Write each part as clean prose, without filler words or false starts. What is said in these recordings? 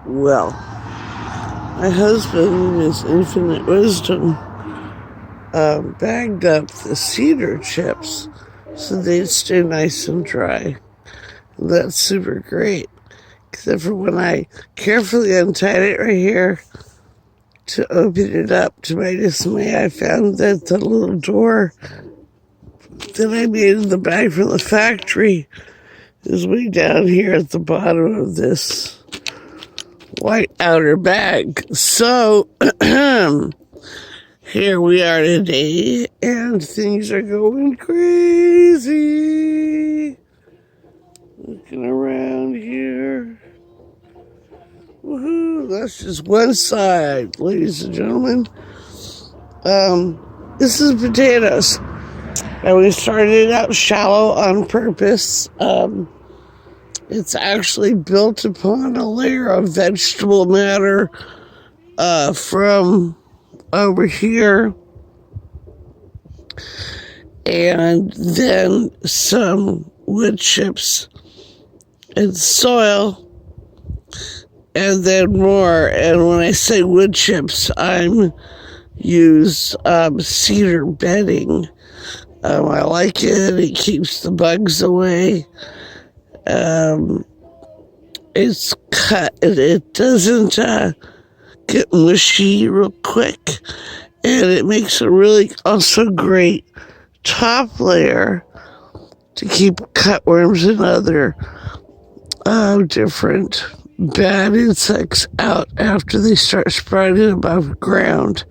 Well, my husband, in his infinite wisdom, bagged up the cedar chips so they'd stay nice and dry. And that's super great. Except for when I carefully untied it right here to open it up, to my dismay, I found that the little door that I made in the bag from the factory is way down here at the bottom of this white outer bag. So here we are today, and things are going crazy. Looking around here. Woohoo! That's just one side, ladies and gentlemen. This is potatoes. And we started it out shallow on purpose. It's actually built upon a layer of vegetable matter from over here, and then some wood chips and soil, and then more. And when I say wood chips, I'm use cedar bedding. I like it. It keeps the bugs away. It's cut. It doesn't get mushy real quick. And it makes a really also great top layer to keep cutworms and other different bad insects out after they start sprouting above ground.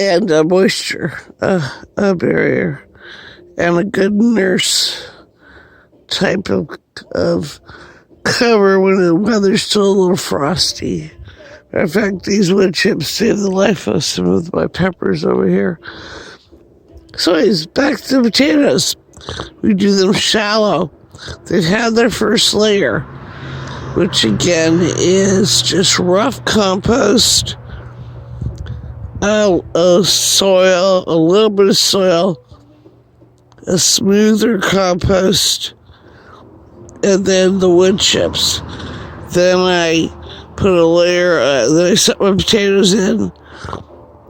And a moisture a barrier, and a good nurse type of cover when the weather's still a little frosty. Matter of fact, these wood chips saved the life of some of my peppers over here. So anyways, back to the potatoes. We do them shallow. They've had their first layer, which again is just rough compost, soil, a little bit of soil, a smoother compost, and then the wood chips. Then I put a layer, then I set my potatoes in.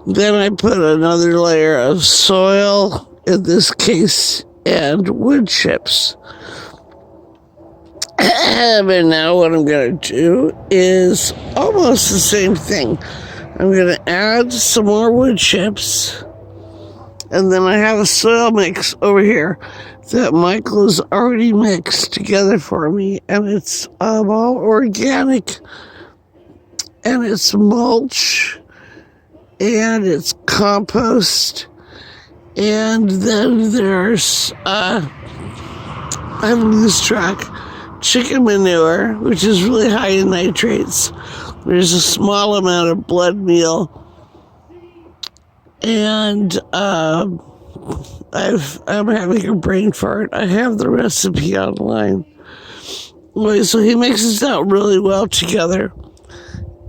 Then I put another layer of soil, in this case, and wood chips. And now what I'm going to do is almost the same thing. I'm going to add some more wood chips. And then I have a soil mix over here that Michael has already mixed together for me. And it's all organic. And it's mulch. And it's compost. And then there's, I lose track, chicken manure, which is really high in nitrates. There's a small amount of blood meal. And I'm having a brain fart. I have the recipe online. Anyway, so he mixes it out really well together.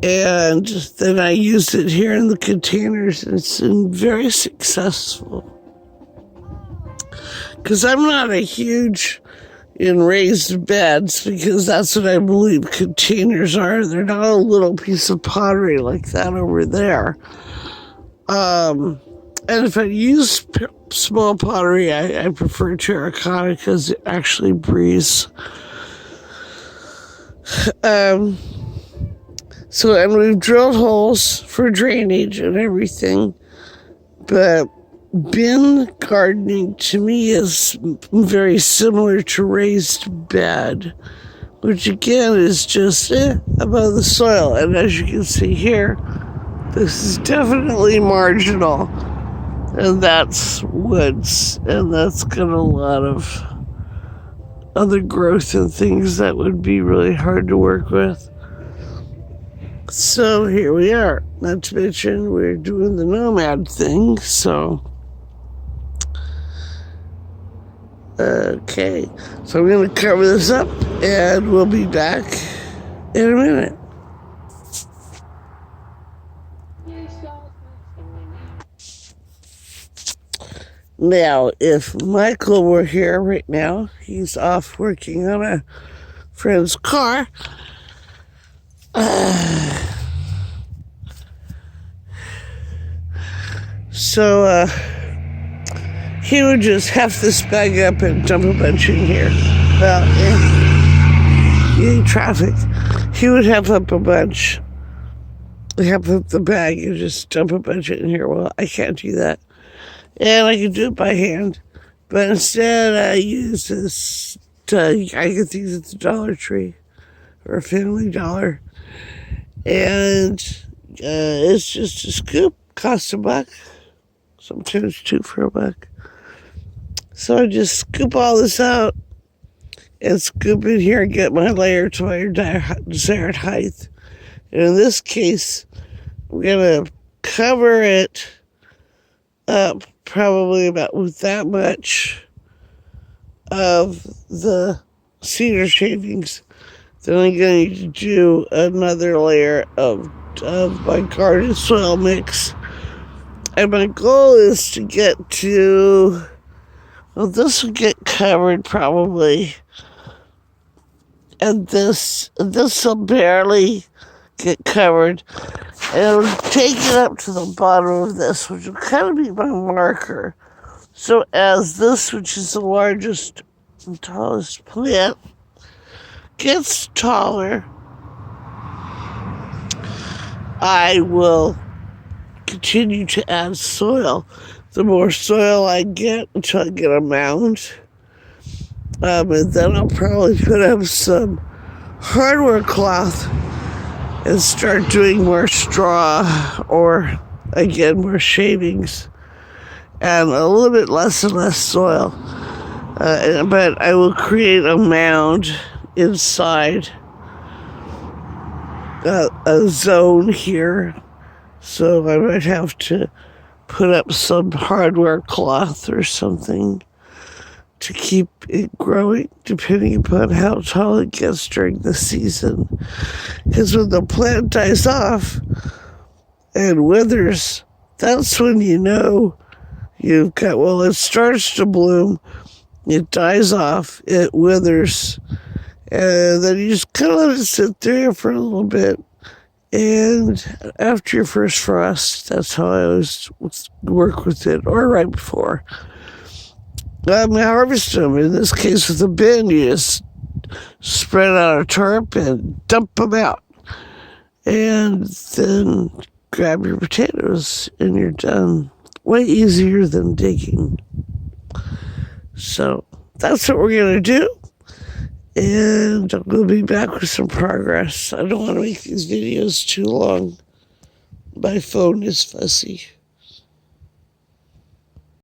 And then I use it here in the containers, and it's been very successful. Because I'm not a huge in raised beds, because that's what I believe containers are. They're not a little piece of pottery like that over there. And if I use small pottery, I prefer terracotta because it actually breathes. So, and we've drilled holes for drainage and everything, but bin gardening to me is very similar to raised bed, which again is just above the soil. And as you can see here, this is definitely marginal, and that's woods, and that's got a lot of other growth and things that would be really hard to work with. So here we are. Not to mention we're doing the nomad thing, so okay. So I'm going to cover this up, and we'll be back in a minute. Now, if Michael were here right now, he's off working on a friend's car. So he would just heft this bag up and dump a bunch in here. Well, traffic. He would have up a bunch. Have up the bag and just dump a bunch in here. Well, I can't do that. And I can do it by hand. But instead, I use this. I get these at the Dollar Tree or Family Dollar. And it's just a scoop. Costs $1. Sometimes $2 for $1. So I just scoop all this out and scoop in here and get my layer to my desired height. And in this case, I'm going to cover it up probably about with that much of the cedar shavings. Then I'm going to do another layer of my garden soil mix. And my goal is to get to, well, this will get covered probably. And this will barely get covered. And I'll take it up to the bottom of this, which will kind of be my marker. So as this, which is the largest and tallest plant, gets taller, I will continue to add soil. The more soil I get until I get a mound. And then I'll probably put up some hardware cloth and start doing more straw or, again, more shavings and a little bit less and less soil. But I will create a mound inside a zone here. So I might have to put up some hardware cloth or something to keep it growing, depending upon how tall it gets during the season. Because when the plant dies off and withers, that's when you know you've got, well, it starts to bloom, it dies off, it withers, and then you just kind of let it sit there for a little bit. And after your first frost, that's how I always work with it, or right before. I harvest them. In this case, with a bin, you just spread out a tarp and dump them out. And then grab your potatoes and you're done. Way easier than digging. So that's what we're going to do. And I'm going to be back with some progress. I don't want to make these videos too long. My phone is fussy.